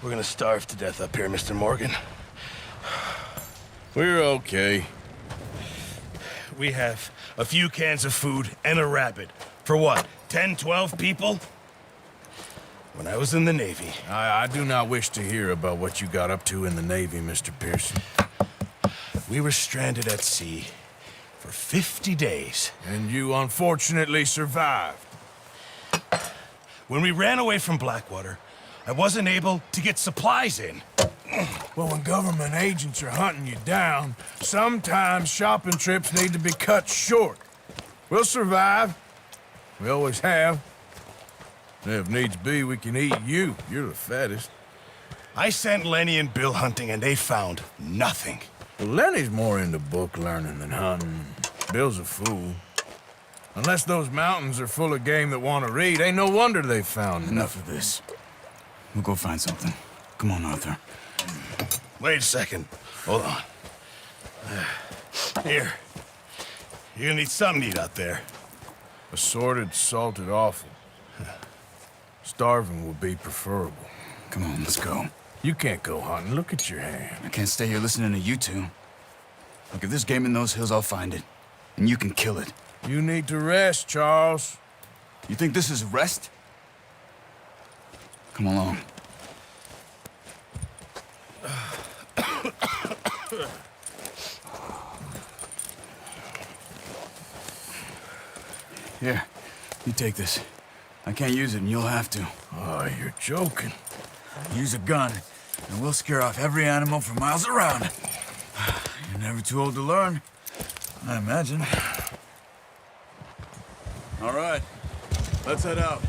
We're gonna starve to death up here, Mr. Morgan. We're okay. We have a few cans of food and a rabbit. For what, 10, 12 people? When I was in the Navy... I do not wish to hear about what you got up to in the Navy, Mr. Pearson. We were stranded at sea for 50 days. And you unfortunately survived. When we ran away from Blackwater, I wasn't able to get supplies in. Well, when government agents are hunting you down, sometimes shopping trips need to be cut short. We'll survive. We always have. And if needs be, we can eat you. You're the fattest. I sent Lenny and Bill hunting, and they found nothing. Well, Lenny's more into book learning than hunting. Bill's a fool. Unless those mountains are full of game that want to read, ain't no wonder they found Enough of this. We'll go find something. Come on, Arthur. Wait a second. Hold on. Here. You're gonna need something to eat out there. Assorted, salted offal. Starving would be preferable. Come on, let's go. You can't go hunting. Look at your hand. I can't stay here listening to you two. Look, if there's game in those hills, I'll find it. And you can kill it. You need to rest, Charles. You think this is rest? Come along. Here, you take this. I can't use it, and you'll have to. Oh, you're joking. Use a gun, and we'll scare off every animal for miles around. You're never too old to learn, I imagine. All right, let's head out.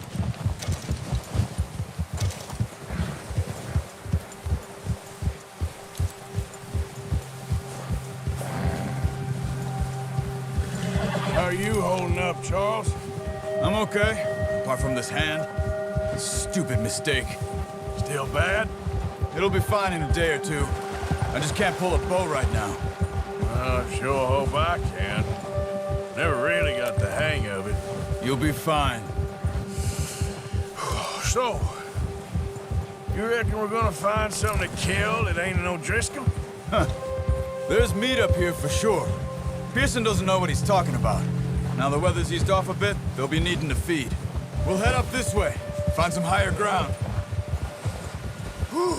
How are you holding up, Charles? I'm okay, apart from this hand. Stupid mistake. Still bad? It'll be fine in a day or two. I just can't pull a bow right now. I sure hope I can. Never really got the hang of it. You'll be fine. So, you reckon we're gonna find something to kill that ain't no Driscoll? Huh. There's meat up here for sure. Pearson doesn't know what he's talking about. Now the weather's eased off a bit, they'll be needing to feed. We'll head up this way, find some higher ground. Whew.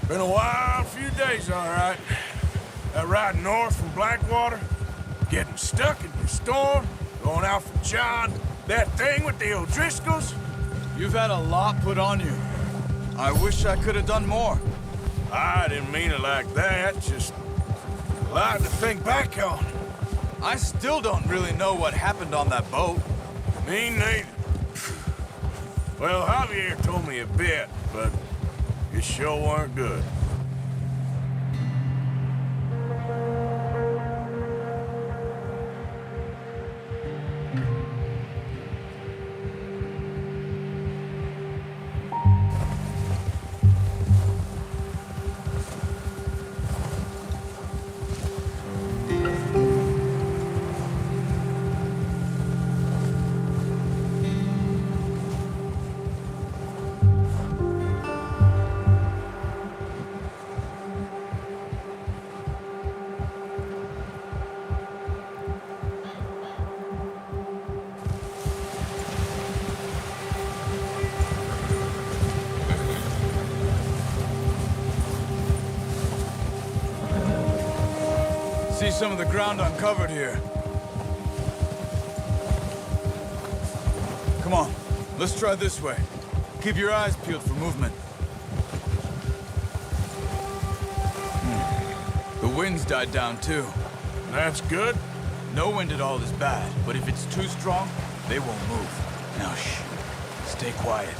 Been a wild few days, all right. That ride north from Blackwater, getting stuck in the storm, going out from John, that thing with the O'Driscolls. You've had a lot put on you. I wish I could have done more. I didn't mean it like that, just a lot to think back on. I still don't really know what happened on that boat. Me neither. Well, Javier told me a bit, but it sure weren't good. See some of the ground uncovered here. Come on, let's try this way. Keep your eyes peeled for movement. The wind's died down too. That's good. No wind at all is bad, but if it's too strong, they won't move. Now shh, stay quiet.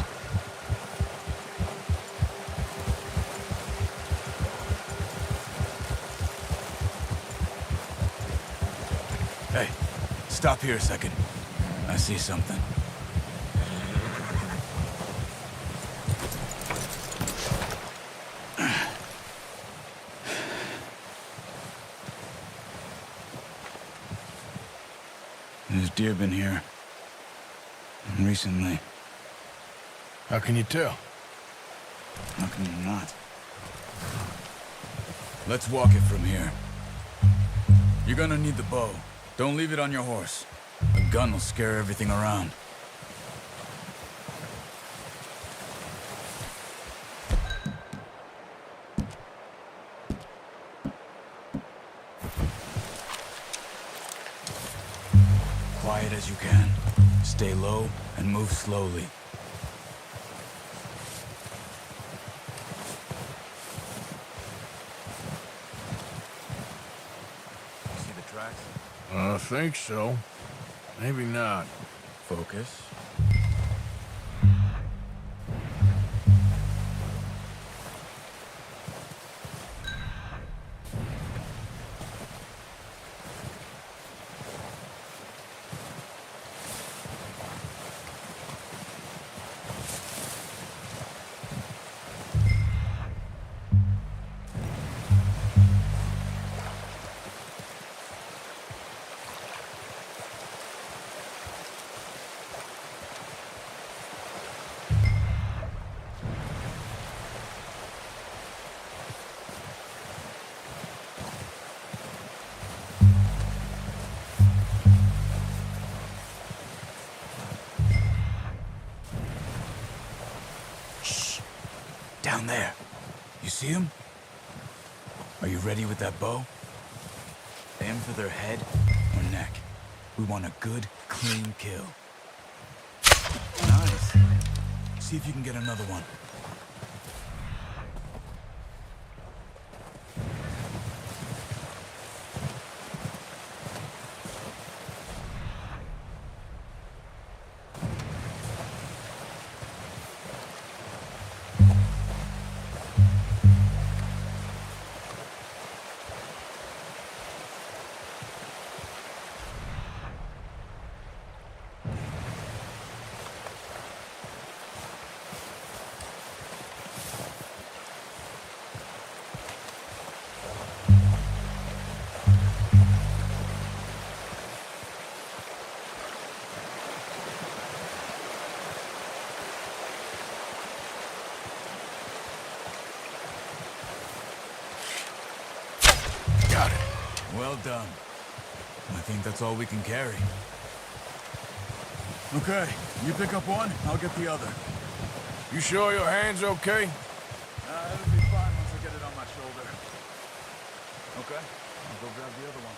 Hey, stop here a second. I see something. There's deer been here. Recently. How can you tell? How can you not? Let's walk it from here. You're gonna need the bow. Don't leave it on your horse. A gun will scare everything around. Quiet as you can. Stay low and move slowly. See the tracks? I think so. Maybe not. Focus. Down there. You see him? Are you ready with that bow? Aim for their head or neck. We want a good, clean kill. Nice. See if you can get another one. Got it. Well done. I think that's all we can carry. Okay, you pick up one, I'll get the other. You sure your hand's okay? It'll be fine once I get it on my shoulder. Okay, I'll go grab the other one.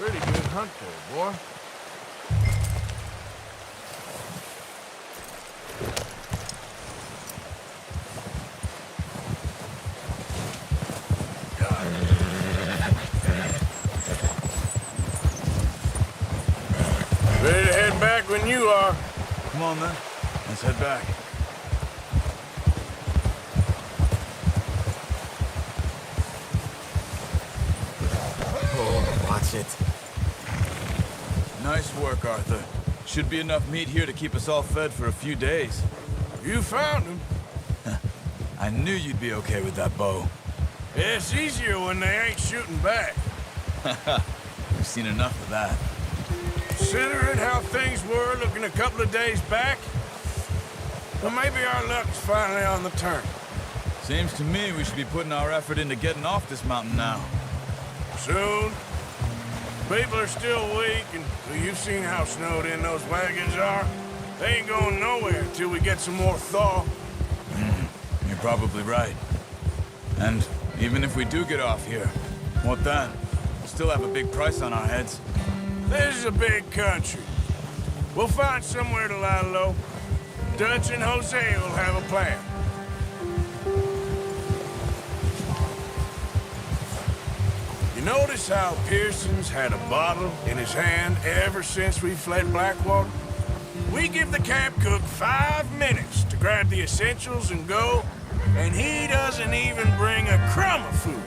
Pretty good hunt there, boy. Ready to head back when you are. Come on, then. Let's head back. Oh, watch it. Nice work, Arthur. Should be enough meat here to keep us all fed for a few days. You found him. I knew you'd be okay with that bow. It's easier when they ain't shooting back. We've seen enough of that. Considering how things were looking a couple of days back, well, maybe our luck's finally on the turn. Seems to me we should be putting our effort into getting off this mountain now. Soon. People are still weak, and well, you've seen how snowed in those wagons are. They ain't going nowhere until we get some more thaw. You're probably right. And even if we do get off here, What then? Still have a big price on our heads. This is a big country. We'll find somewhere to lie low. Dutch and Jose will have a plan. You notice how Pearson's had a bottle in his hand ever since we fled Blackwater? We give the camp cook 5 minutes to grab the essentials and go, and he doesn't even bring a crumb of food.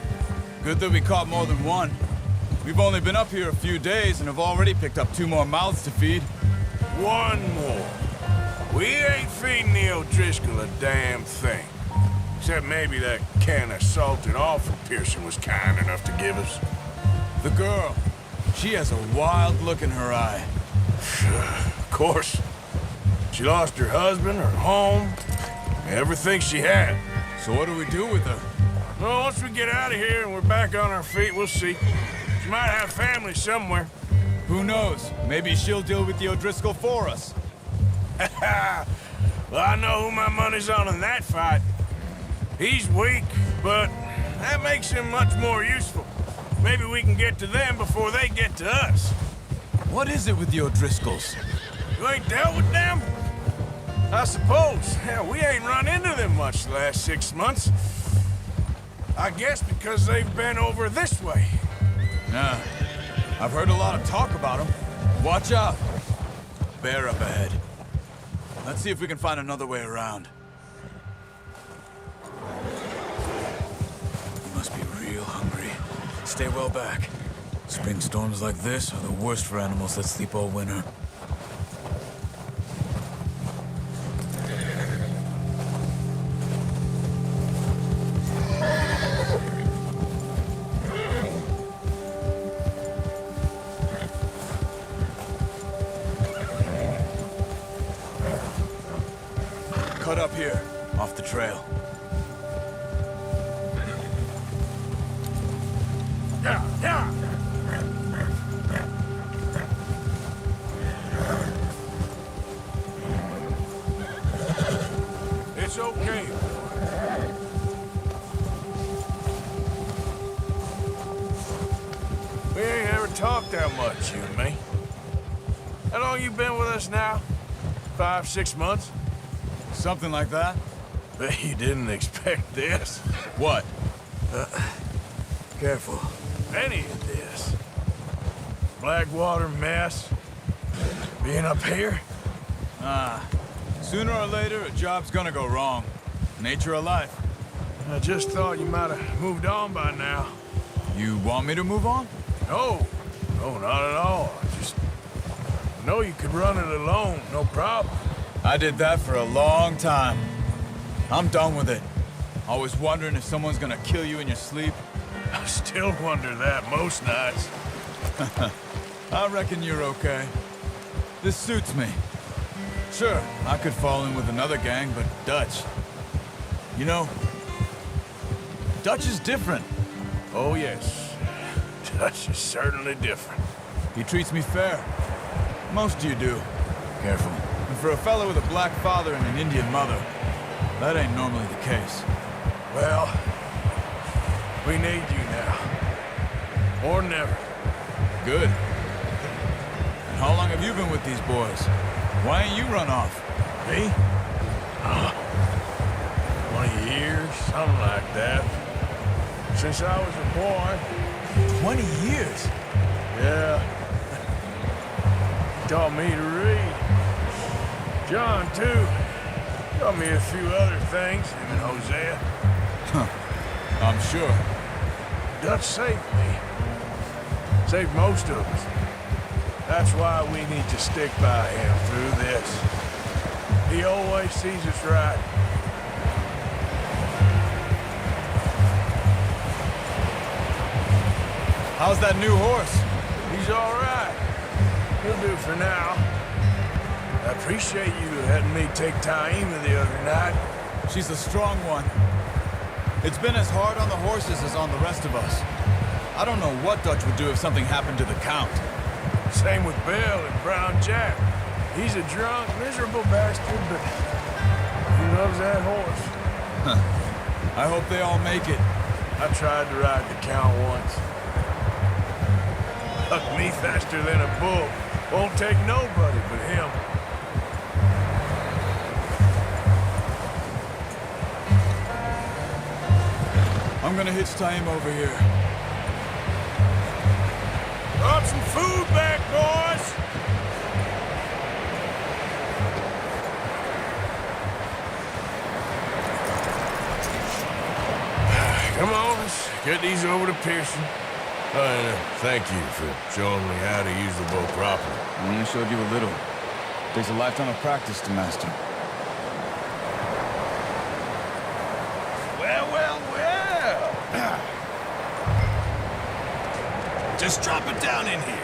Good that we caught more than one. We've only been up here a few days and have already picked up 2 more mouths to feed. 1 more. We ain't feeding the O'Driscoll a damn thing. Except maybe that can of salted offal Pearson was kind enough to give us. The girl. She has a wild look in her eye. Of course. She lost her husband, her home, everything she had. So what do we do with her? Well, once we get out of here and we're back on our feet, we'll see. She might have family somewhere. Who knows? Maybe she'll deal with the O'Driscoll for us. Well, I know who my money's on in that fight. He's weak, but that makes him much more useful. Maybe we can get to them before they get to us. What is it with the O'Driscolls? You ain't dealt with them? I suppose. Hell, we ain't run into them much the last 6 months. I guess because they've been over this way. Nah. I've heard a lot of talk about them. Watch out. Bear up ahead. Let's see if we can find another way around. You must be real hungry. Stay well back. Spring storms like this are the worst for animals that sleep all winter. Cut up here, off the trail. Yeah. It's okay. We ain't ever talked that much, you and me. How long you been with us now? 5, 6 months? Something like that? Bet you didn't expect this. What? Careful. Any of this. Blackwater mess. Being up here. Sooner or later, a job's gonna go wrong. Nature of life. I just thought you might have moved on by now. You want me to move on? No, not at all. I just know you could run it alone, no problem. I did that for a long time. I'm done with it. Always wondering if someone's gonna kill you in your sleep. I still wonder that most nights. I reckon you're okay. This suits me. Sure, I could fall in with another gang, but Dutch... You know, Dutch is different. Oh, yes. Dutch is certainly different. He treats me fair. Most of you do. Careful. And for a fellow with a black father and an Indian mother, that ain't normally the case. Well, we need you now. More than ever. Good. And how long have you been with these boys? Why ain't you run off? Me? 20 years, something like that. Since I was a boy. 20 years? Yeah. He taught me to read. John, too. Taught me a few other things, him and Hosea. I'm sure. Dutch saved me. Saved most of us. That's why we need to stick by him through this. He always sees us right. How's that new horse? He's all right. He'll do for now. I appreciate you letting me take Taima the other night. She's a strong one. It's been as hard on the horses as on the rest of us. I don't know what Dutch would do if something happened to the Count. Same with Bill and Brown Jack. He's a drunk, miserable bastard, but he loves that horse. I hope they all make it. I tried to ride the Count once. Buck me faster than a bull. Won't take nobody but him. I'm gonna hitch tie him over here. Brought some food back, boys! Come on, let's get these over to Pearson. Thank you for showing me how to use the boat properly. I only showed you a little. Takes a lifetime of practice to master. Well, well, well. Just drop it down in here.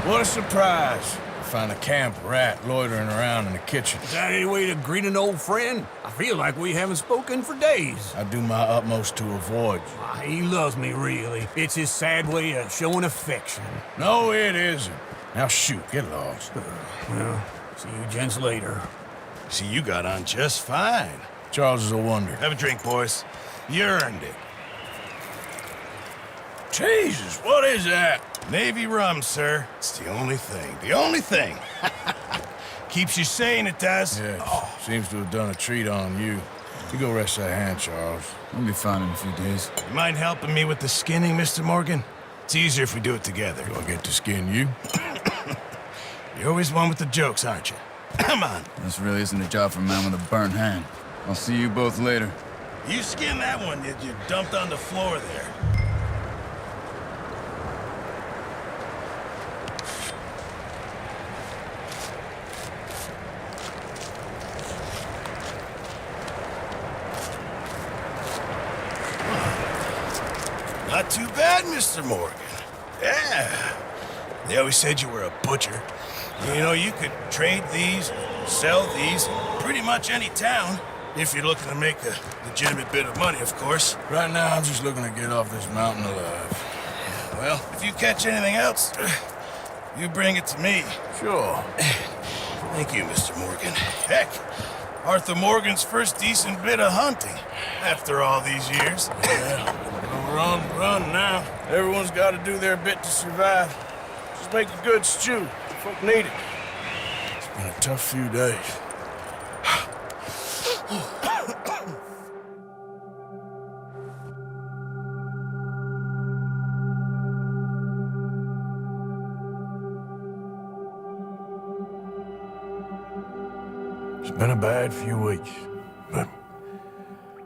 What a surprise. Find a camp rat loitering around in the kitchen. Is that any way to greet an old friend? I feel like we haven't spoken for days. I do my utmost to avoid you. He loves me, really. It's his sad way of showing affection. No, it isn't. Now shoot, get lost. Well, see you gents later. See, you got on just fine. Charles is a wonder. Have a drink, boys. You earned it. Jesus, what is that? Navy rum, sir. It's the only thing. The only thing. Keeps you sane, it does. Yeah, seems to have done a treat on you. You go rest that hand, Charles. I'll be fine in a few days. You mind helping me with the skinning, Mr. Morgan? It's easier if we do it together. Do I get to skin you? You're always one with the jokes, aren't you? Come on. This really isn't a job for a man with a burnt hand. I'll see you both later. You skinned that one that you dumped on the floor there. Not too bad, Mr. Morgan. Yeah. They always said you were a butcher. You know, you could trade these, sell these, pretty much any town, if you're looking to make a legitimate bit of money, of course. Right now, I'm just looking to get off this mountain alive. Well, if you catch anything else, you bring it to me. Sure. Thank you, Mr. Morgan. Heck, Arthur Morgan's first decent bit of hunting after all these years. Yeah, well, we're on the run now. Everyone's got to do their bit to survive. Just make a good stew. Folk need it. It's been a tough few days. It's been a bad few weeks, but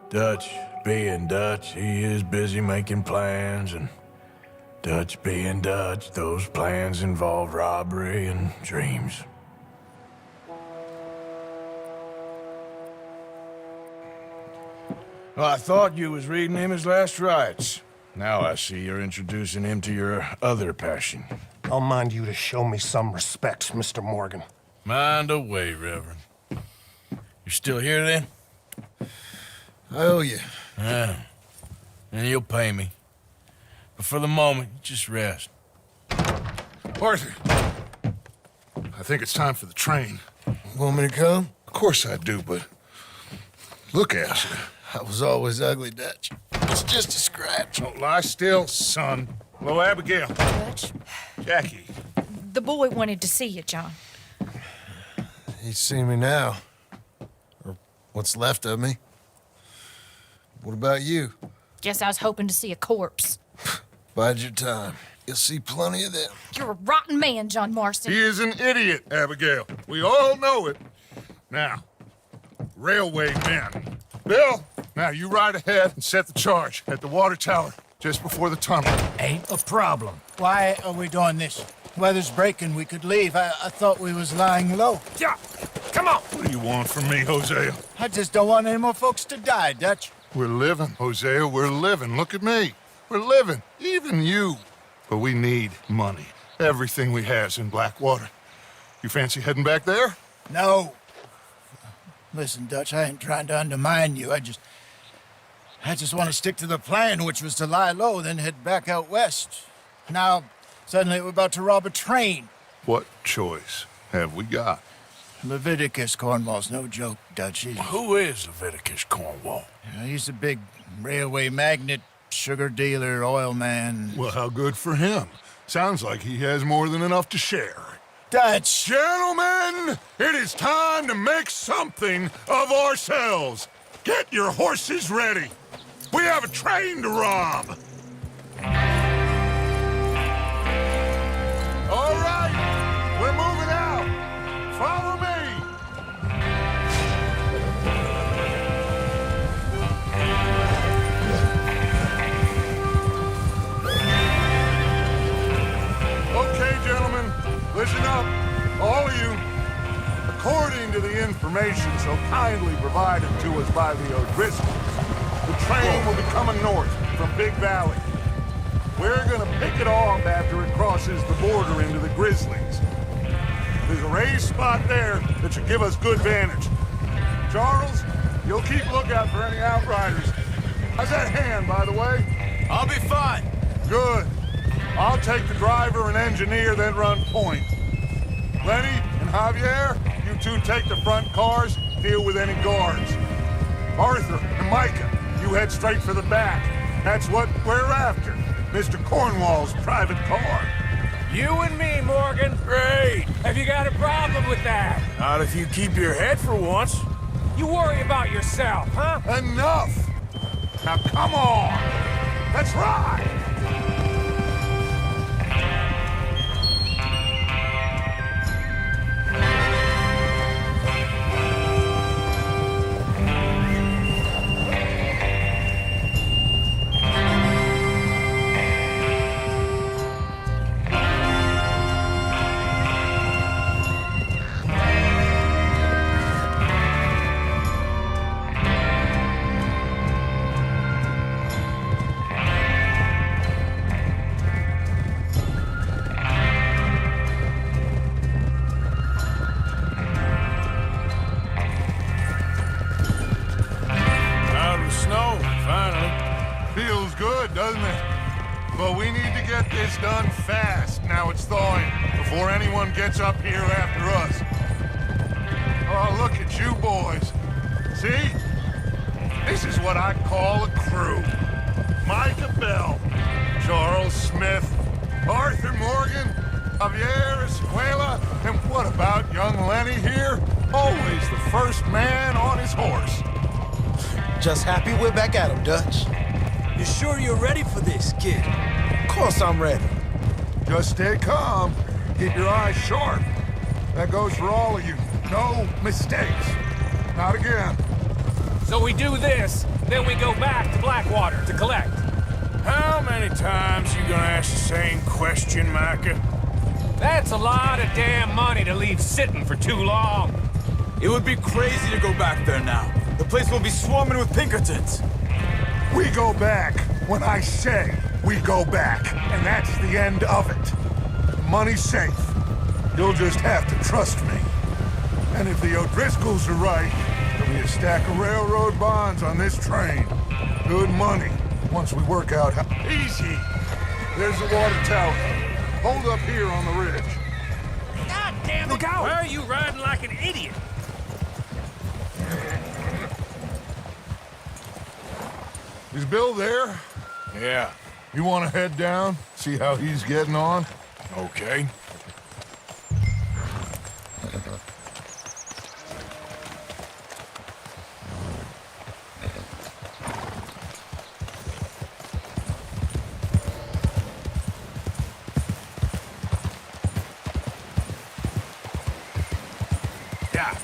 Dutch being Dutch, he is busy making plans, and Dutch being Dutch, those plans involve robbery and dreams. Well, I thought you was reading him his last rites. Now I see you're introducing him to your other passion. I'll mind you to show me some respect, Mr. Morgan. Mind away, Reverend. You're still here, then? I owe you. Yeah. And you'll pay me. But for the moment, just rest. Arthur, I think it's time for the train. Want me to come? Of course I do, but look at you. I was always ugly, Dutch. It's just a scratch. Don't lie still, son. Hello, Abigail. Dutch, Jackie. the boy wanted to see you, John. He's seen me now. Or what's left of me. What about you? Guess I was hoping to see a corpse. Bide your time. You'll see plenty of them. You're a rotten man, John Marston. He is an idiot, Abigail. We all know it. Now, railway men. Bill, now you ride ahead and set the charge at the water tower just before the tunnel. Ain't a problem. Why are we doing this? Weather's breaking. We could leave. I thought we was lying low. Yeah, come on. What do you want from me, Hosea? I just don't want any more folks to die, Dutch. We're living, Hosea. We're living. Look at me. We're living. Even you. But we need money. Everything we has in Blackwater. You fancy heading back there? No. Listen, Dutch, I ain't trying to undermine you. I just want to stick to the plan, which was to lie low, then head back out west. Now, suddenly we're about to rob a train. What choice have we got? Leviticus Cornwall's no joke, Dutch. Who is Leviticus Cornwall? He's a big railway magnate, sugar dealer, oil man. Well, how good for him. Sounds like he has more than enough to share. Dutch! Gentlemen, it is time to make something of ourselves. Get your horses ready. We have a train to rob. All right, we're moving out. Follow me. Okay, gentlemen, listen up, all of you. According to the information so kindly provided to us by the O'Driscolls, the train will be coming north from Big Valley. We're gonna pick it off after it crosses the border into the Grizzlies. There's a raised spot there that should give us good vantage. Charles, you'll keep lookout for any outriders. How's that hand, by the way? I'll be fine. Good. I'll take the driver and engineer, then run point. Lenny and Javier, you two take the front cars, deal with any guards. Arthur and Micah, you head straight for the back. That's what we're after. Mr. Cornwall's private car. You and me, Morgan. Great. Have you got a problem with that? Not if you keep your head for once. You worry about yourself, huh? Enough! Now come on! Let's ride! Feels good, doesn't it? But we need to get this done fast. Now it's thawing, before anyone gets up here after us. Oh, look at you boys. See? This is what I call a crew. Micah Bell, Charles Smith, Arthur Morgan, Javier Escuela, and what about young Lenny here? Always the first man on his horse. Just happy we're back at him, Dutch. You sure you're ready for this, kid? Of course I'm ready. Just stay calm. Keep your eyes sharp. That goes for all of you. No mistakes. Not again. So we do this, then we go back to Blackwater to collect. How many times you gonna ask the same question, Micah? That's a lot of damn money to leave sitting for too long. It would be crazy to go back there now. The place will be swarming with Pinkertons. We go back when I say we go back, and that's the end of it. The money's safe. You'll just have to trust me. And if the O'Driscolls are right, there'll be a stack of railroad bonds on this train. Good money, once we work out how... Easy! There's the water tower. Hold up here on the ridge. God damn it! Look out! Why are you riding like an idiot? Is Bill there? Yeah. You want to head down, see how he's getting on? Okay. Yeah.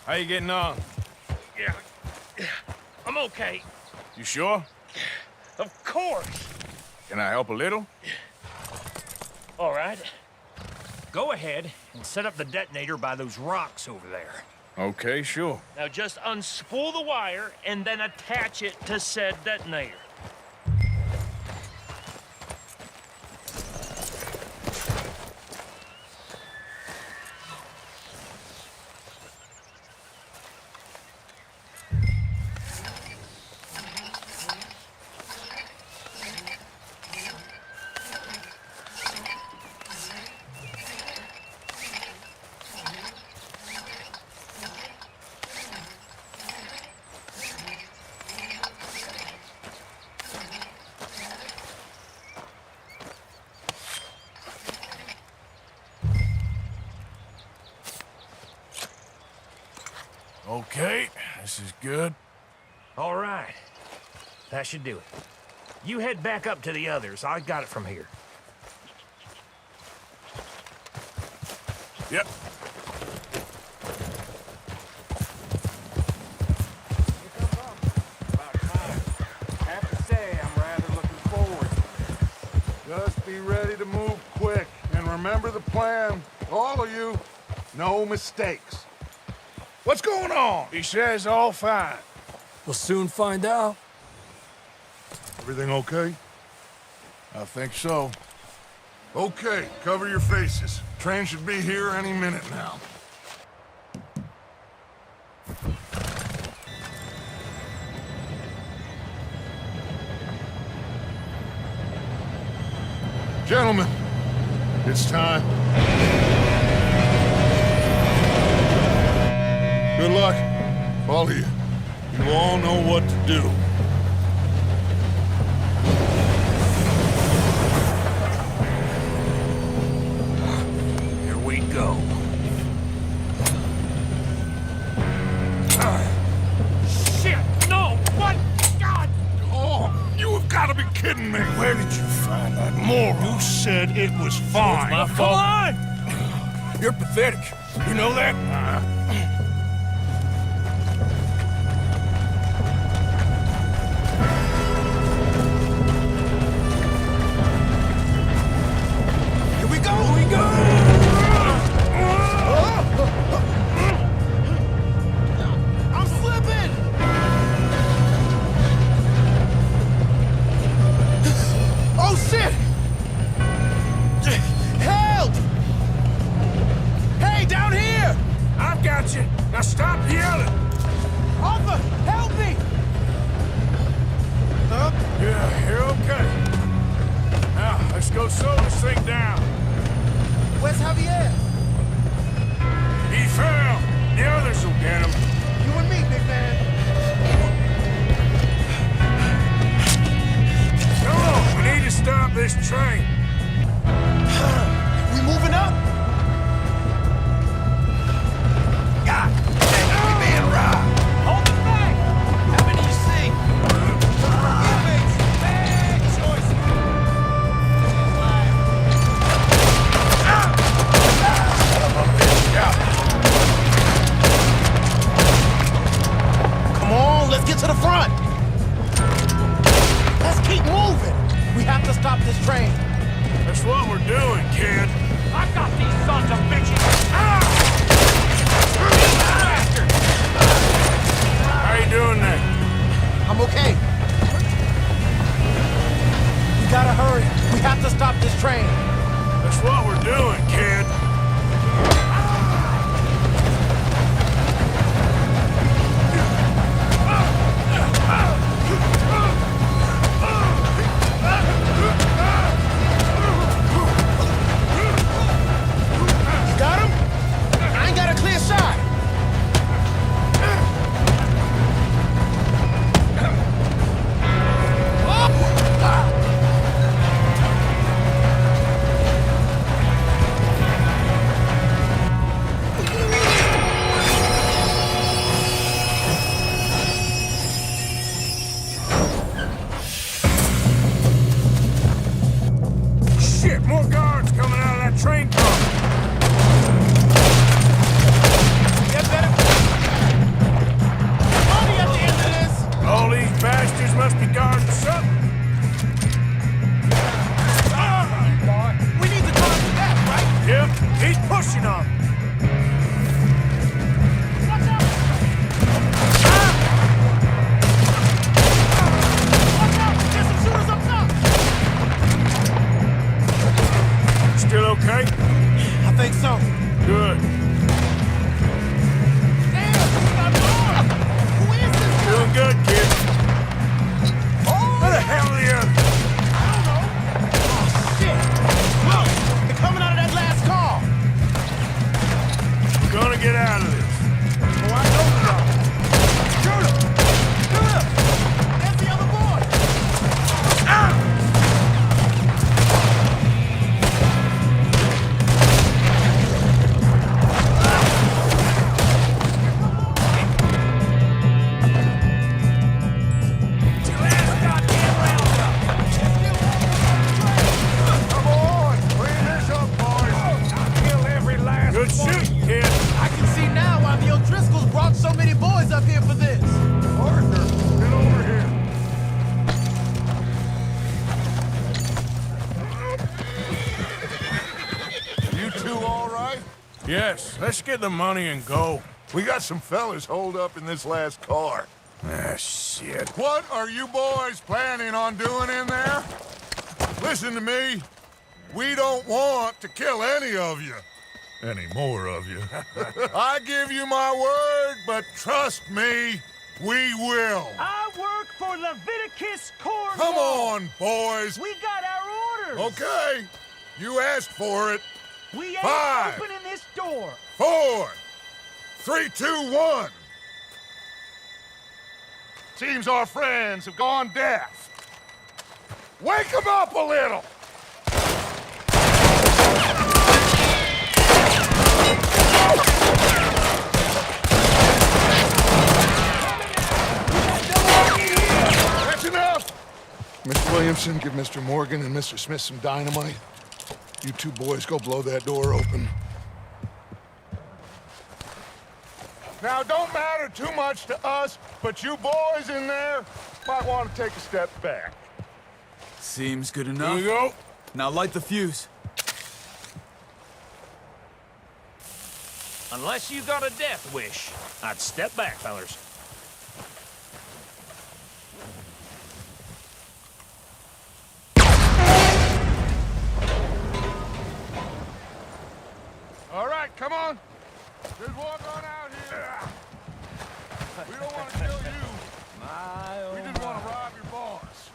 How you getting on? Yeah, I'm okay. You sure? Of course. Can I help a little? All right. Go ahead and set up the detonator by those rocks over there. Okay, sure. Now just unspool the wire and then attach it to said detonator. Okay, this is good. All right. That should do it. You head back up to the others. I got it from here. Yep. Have to say, I'm rather looking forward. Just be ready to move quick. And remember the plan. All of you. No mistakes. What's going on? He says all fine. We'll soon find out. Everything okay? I think so. Okay, cover your faces. Train should be here any minute now. Gentlemen, it's time. Good luck, all of you. You all know what to do. Here we go. Shit! No! What? God! Oh, you have got to be kidding me. Where did you find that moron? You said it was fine. My Come fault. on! You're pathetic. You know that? Here we go! Here we go! I'm slipping! Oh, shit! Help! Hey, down here! I've got you. Now stop yelling. Arthur, help me! Yeah, you're okay. Now, let's go slow this thing down. Where's Javier? He fell. The others will get him. You and me, big man. Come on, we need to stop this train. We moving up? God dang it, we being robbed. Hold it back! How many you see? Teammates, bad choice. Yes, let's get the money and go. We got some fellas holed up in this last car. Ah, shit. What are you boys planning on doing in there? Listen to me. We don't want to kill any of you. Any more of you. I give you my word, but trust me, we will. I work for Leviticus Cornwall. Come on, boys. We got our orders. Okay. You asked for it. We ain't 5, opening this door. 4, 3, 2, 1. Seems our friends have gone deaf. Wake them up a little. That's enough. Mr. Williamson, give Mr. Morgan and Mr. Smith some dynamite. You two boys go blow that door open. Now, don't matter too much to us, but you boys in there might want to take a step back. Seems good enough. Here we go. Now light the fuse. Unless you got a death wish, I'd step back, fellers. All right, come on. Just walk on out here. We don't want to kill you. We just want to rob your boss.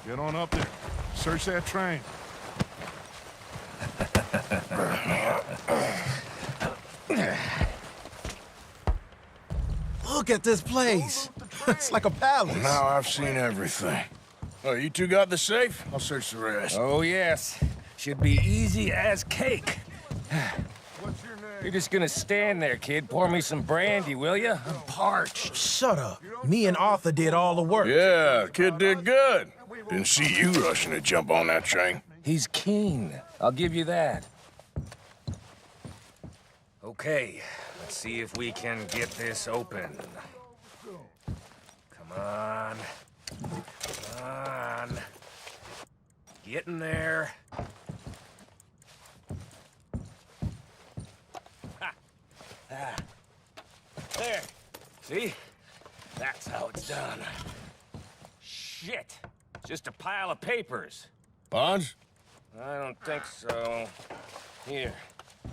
Get on up there. Search that train. Look at this place. It's like a palace. Now I've seen everything. Oh, you two got the safe? I'll search the rest. Oh, yes. Should be easy as cake. What's your name? You're just gonna stand there, kid. Pour me some brandy, will you? I'm parched. Shut up. Me and Arthur did all the work. Yeah, kid did good. Didn't see you rushing to jump on that train. He's keen. I'll give you that. Okay, let's see if we can get this open. Come on. Come on. Get in there. Ha. Ah. There. See? That's how it's done. Shit. Just a pile of papers. Bonds? I don't think so. Here.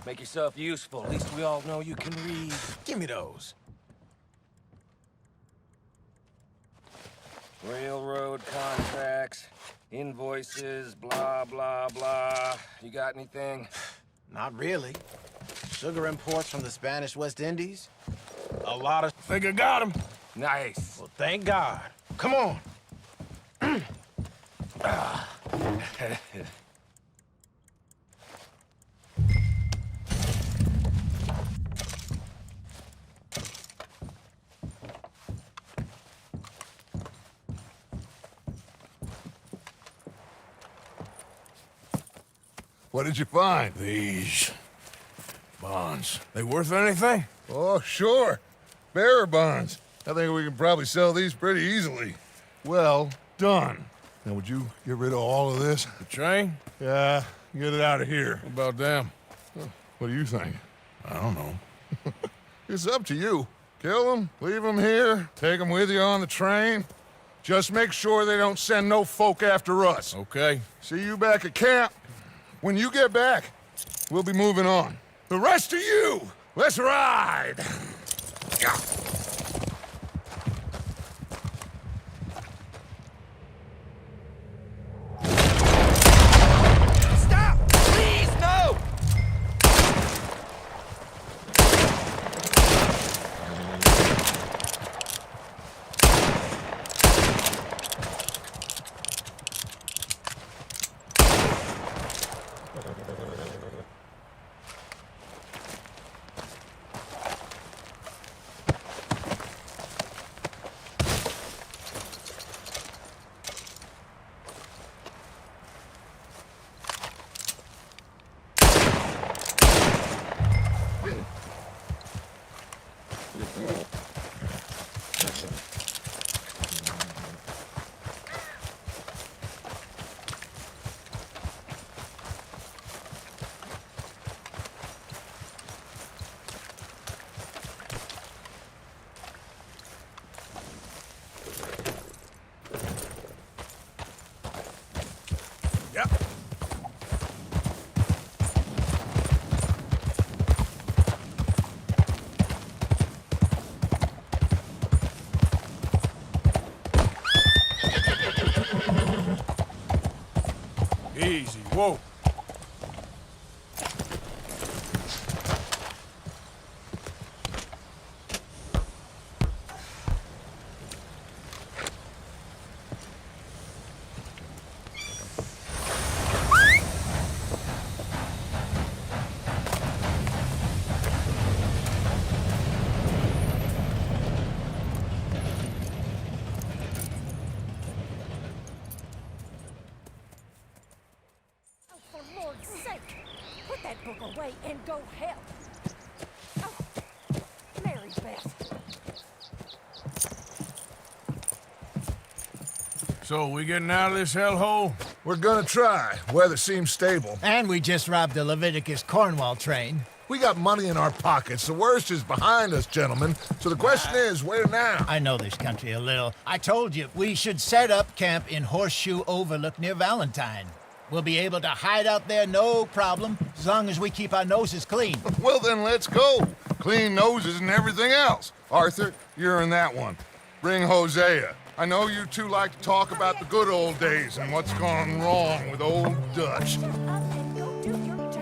Make yourself useful. At least we all know you can read. Give me those. Railroad contracts, invoices, blah, blah, blah. You got anything? Not really. Sugar imports from the Spanish West Indies. A lot of... Think I got him. Nice. Well, thank God. Come on. What did you find? These bonds. They worth anything? Oh, sure. Bearer bonds. I think we can probably sell these pretty easily. Well done. Now, would you get rid of all of this? The train? Yeah, get it out of here. What about them? What do you think? I don't know. It's up to you. Kill them, leave them here, take them with you on the train. Just make sure they don't send no folk after us. Okay. See you back at camp. When you get back, we'll be moving on. The rest of you, let's ride! Stop! Please, no! Easy, whoa. For Lord's sake, put that book away and go help. Oh, Mary Beth. So, we getting out of this hellhole? We're gonna try. Weather seems stable. And we just robbed the Leviticus Cornwall train. We got money in our pockets. The worst is behind us, gentlemen. So the question is, where now? I know this country a little. I told you, we should set up camp in Horseshoe Overlook near Valentine. We'll be able to hide out there no problem, as long as we keep our noses clean. Well, then let's go. Clean noses and everything else. Arthur, you're in that one. Bring Hosea. I know you two like to talk about the good old days and what's gone wrong with old Dutch. Shut up and go do your job.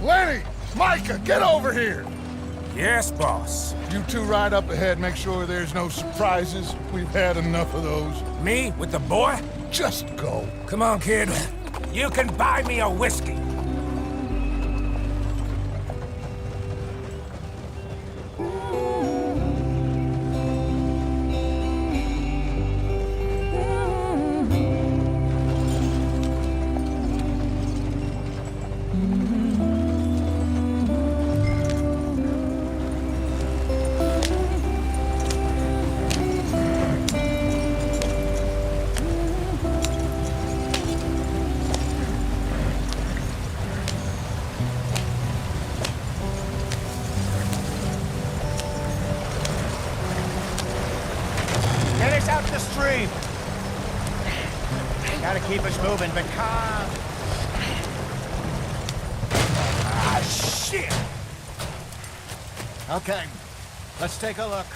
Lenny! Micah, get over here! Yes, boss. You two ride up ahead, make sure there's no surprises. We've had enough of those. Me with the boy? Just go. Come on, kid. You can buy me a whiskey. Get us out the stream. Gotta keep us moving, but calm. Ah, shit! Okay, let's take a look.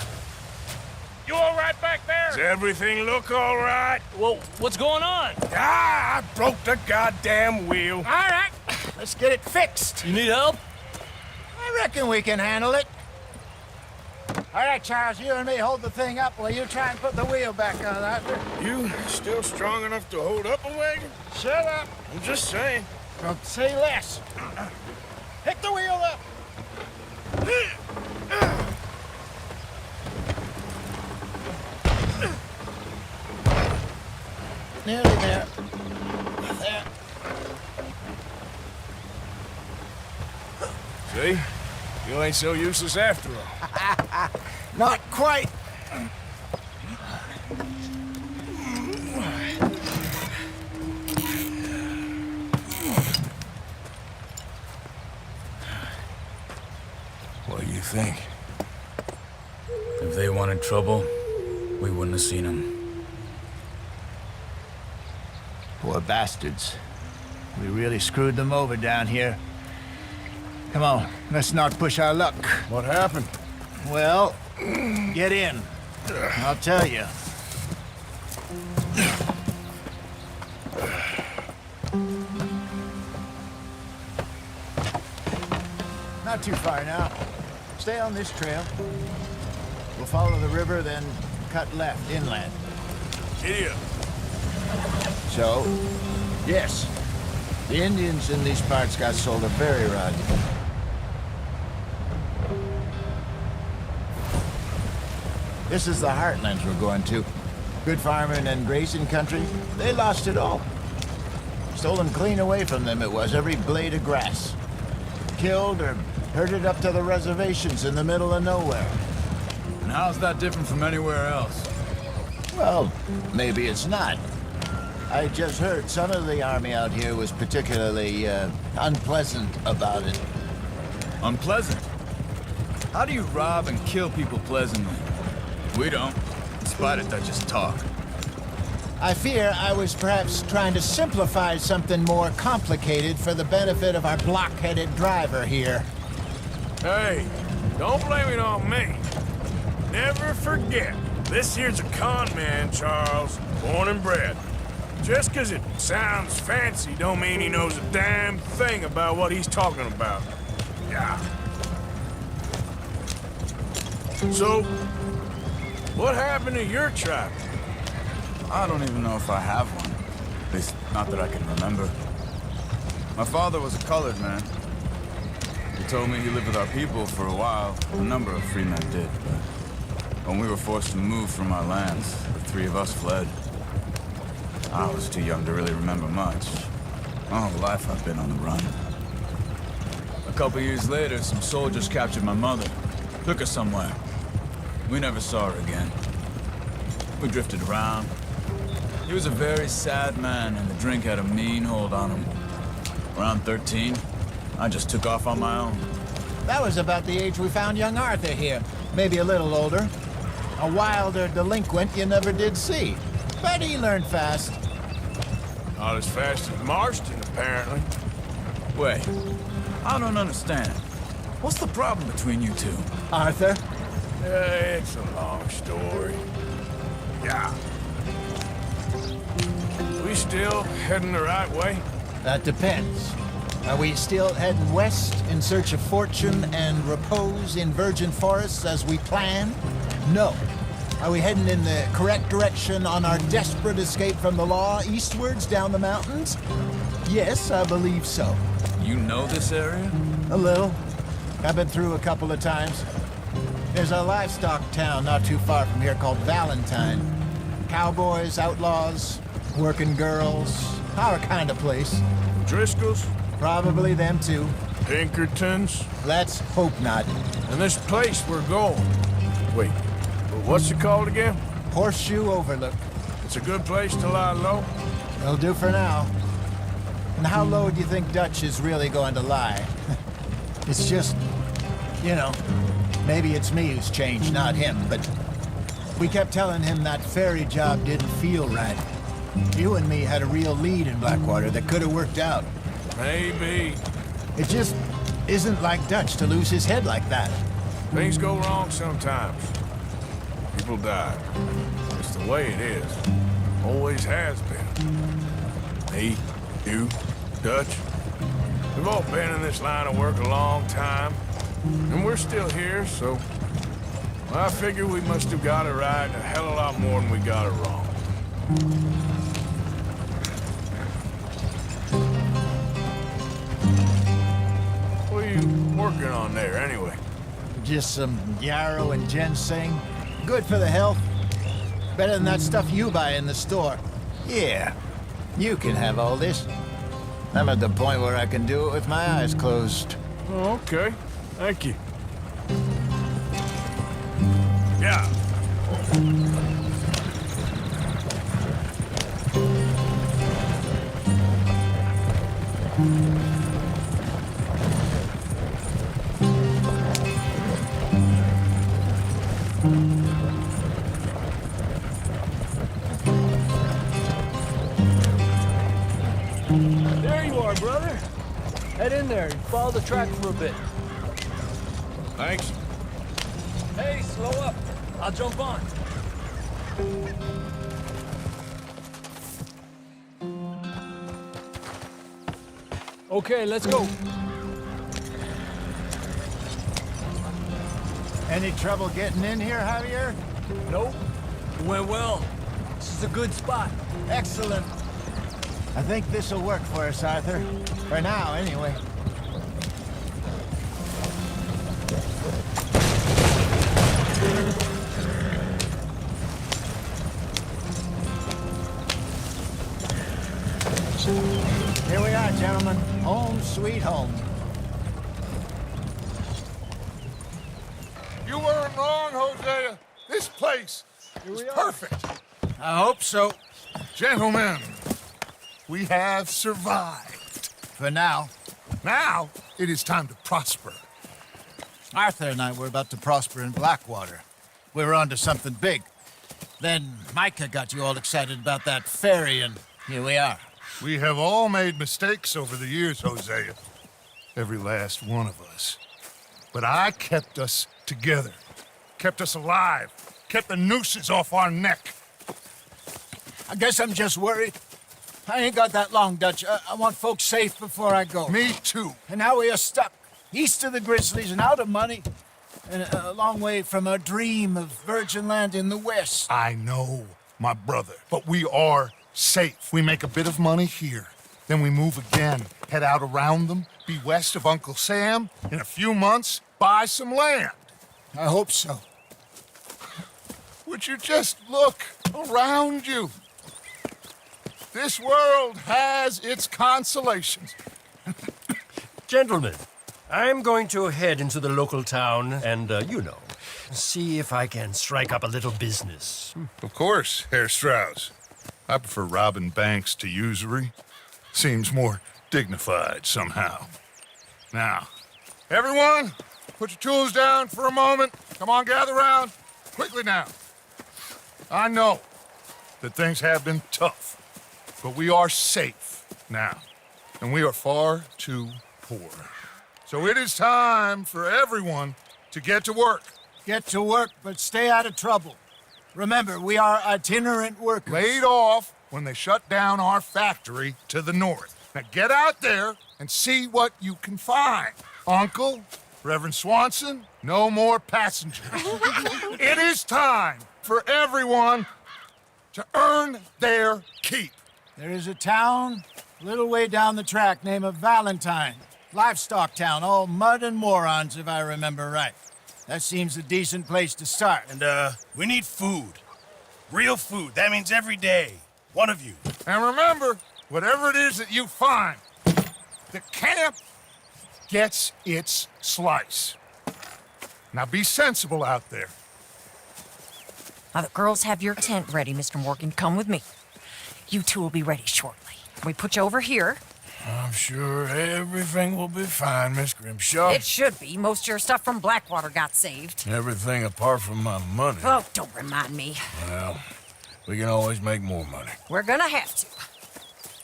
You all right back there? Does everything look all right? Well, what's going on? Ah, I broke the goddamn wheel. All right, let's get it fixed. You need help? I reckon we can handle it. All right, Charles, you and me hold the thing up while you try and put the wheel back on that. You still strong enough to hold up a wagon? Shut up. I'm just saying. Don't say less. Pick the wheel up. Nearly there. There. See? You ain't so useless after all. Not quite. What do you think? If they wanted trouble, we wouldn't have seen them. Poor bastards. We really screwed them over down here. Come on, let's not push our luck. What happened? Well, get in. I'll tell you. Not too far now. Stay on this trail. We'll follow the river, then cut left, inland. Giddy up. So, yes, the Indians in these parts got sold a very rod. This is the heartlands we're going to. Good farming and grazing country, they lost it all. Stolen clean away from them it was, every blade of grass. Killed or herded up to the reservations in the middle of nowhere. And how's that different from anywhere else? Well, maybe it's not. I just heard some of the army out here was particularly, unpleasant about it. Unpleasant? How do you rob and kill people pleasantly? We don't, in spite of Dutch's talk. I fear I was perhaps trying to simplify something more complicated for the benefit of our block-headed driver here. Hey, don't blame it on me. Never forget, this here's a con man, Charles, born and bred. Just 'cause it sounds fancy don't mean he knows a damn thing about what he's talking about. Yeah. So, what happened to your tribe? I don't even know if I have one. At least, not that I can remember. My father was a colored man. He told me he lived with our people for a while. A number of free men did, but when we were forced to move from our lands, the three of us fled. I was too young to really remember much. My whole life I've been on the run. A couple years later, some soldiers captured my mother. Took her somewhere. We never saw her again. We drifted around. He was a very sad man, and the drink had a mean hold on him. Around 13, I just took off on my own. That was about the age we found young Arthur here. Maybe a little older. A wilder delinquent you never did see. But he learned fast. Not as fast as Marston, apparently. Wait, I don't understand. What's the problem between you two? Arthur? It's a long story. Yeah. We still heading the right way? That depends. Are we still heading west in search of fortune and repose in virgin forests as we planned? No. Are we heading in the correct direction on our desperate escape from the law eastwards down the mountains? Yes, I believe so. You know this area? A little. I've been through a couple of times. There's a livestock town not too far from here called Valentine. Cowboys, outlaws, working girls, our kind of place. Driscoll's? Probably them too. Pinkertons? Let's hope not. And this place we're going. Wait, what's it called again? Horseshoe Overlook. It's a good place to lie low? It'll do for now. And how low do you think Dutch is really going to lie? It's just, you know, maybe it's me who's changed, not him, but we kept telling him that ferry job didn't feel right. You and me had a real lead in Blackwater that could have worked out. Maybe. It just isn't like Dutch to lose his head like that. Things go wrong sometimes. People die. It's the way it is. Always has been. Me, you, Dutch. We've all been in this line of work a long time. And we're still here, so... I figure we must have got it right a hell of a lot more than we got it wrong. What are you working on there, anyway? Just some yarrow and ginseng. Good for the health. Better than that stuff you buy in the store. Yeah, you can have all this. I'm at the point where I can do it with my eyes closed. Oh, okay. Thank you. Yeah. There you are, brother. Head in there and follow the track for a bit. Thanks. Hey, slow up. I'll jump on. Okay, let's go. Any trouble getting in here, Javier? Nope. Went well. This is a good spot. Excellent. I think this'll work for us, Arthur. For now, anyway. Here we are, gentlemen. Home sweet home. You weren't wrong, Hosea. This place is perfect. I hope so. Gentlemen, we have survived. For now. Now, it is time to prosper. Arthur and I were about to prosper in Blackwater. We were onto something big. Then Micah got you all excited about that ferry, and here we are. We have all made mistakes over the years, Hosea. Every last one of us. But I kept us together. Kept us alive. Kept the nooses off our neck. I guess I'm just worried. I ain't got that long, Dutch. I want folks safe before I go. Me too. And now we are stuck. East of the Grizzlies and out of money. And a long way from our dream of virgin land in the west. I know, my brother. But we are safe. We make a bit of money here. Then we move again. Head out around them. Be west of Uncle Sam. In a few months, buy some land. I hope so. Would you just look around you? This world has its consolations. Gentlemen, I'm going to head into the local town and, see if I can strike up a little business. Of course, Herr Strauss. I prefer robbing banks to usury. Seems more dignified somehow. Now, everyone, put your tools down for a moment. Come on, gather round. Quickly now. I know that things have been tough, but we are safe now, and we are far too poor. So it is time for everyone to get to work. Get to work, but stay out of trouble. Remember, we are itinerant workers. Laid off when they shut down our factory to the north. Now get out there and see what you can find. Uncle, Reverend Swanson, no more passengers. It is time for everyone to earn their keep. There is a town a little way down the track named Valentine. Livestock town, all mud and morons, if I remember right. That seems a decent place to start. And, we need food. Real food. That means every day. One of you. And remember, whatever it is that you find, the camp gets its slice. Now be sensible out there. Now, the girls have your tent ready, Mr. Morgan. Come with me. You two will be ready shortly. We put you over here. I'm sure everything will be fine, Miss Grimshaw. It should be. Most of your stuff from Blackwater got saved. Everything apart from my money. Oh, don't remind me. Well, we can always make more money. We're gonna have to.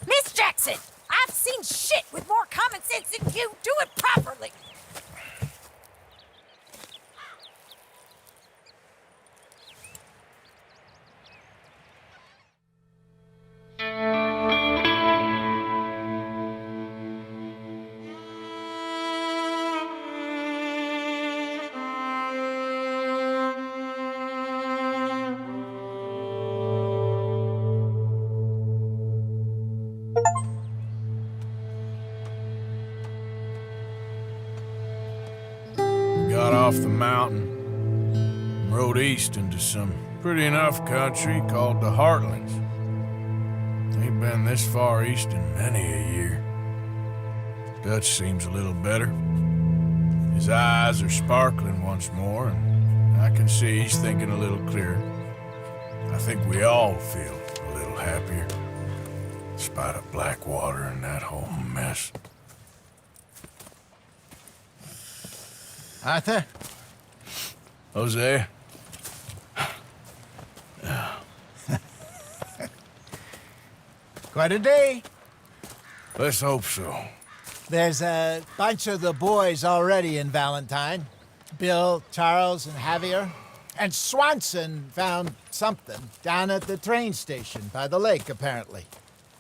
Miss Jackson, I've seen shit with more common sense than you. Do it properly. Got off the mountain, and rode east into some pretty enough country called the Heartlands. Ain't been this far east in many a year. Dutch seems a little better. His eyes are sparkling once more, and I can see he's thinking a little clearer. I think we all feel a little happier, in spite of Blackwater and that whole mess. Arthur? Hosea? Quite a day. Let's hope so. There's a bunch of the boys already in Valentine. Bill, Charles, and Javier. And Swanson found something down at the train station by the lake, apparently.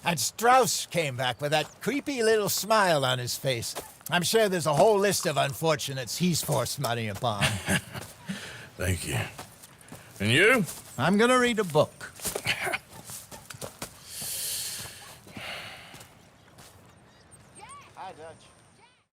And Strauss came back with that creepy little smile on his face. I'm sure there's a whole list of unfortunates he's forced money upon. Thank you. And you? I'm gonna read a book.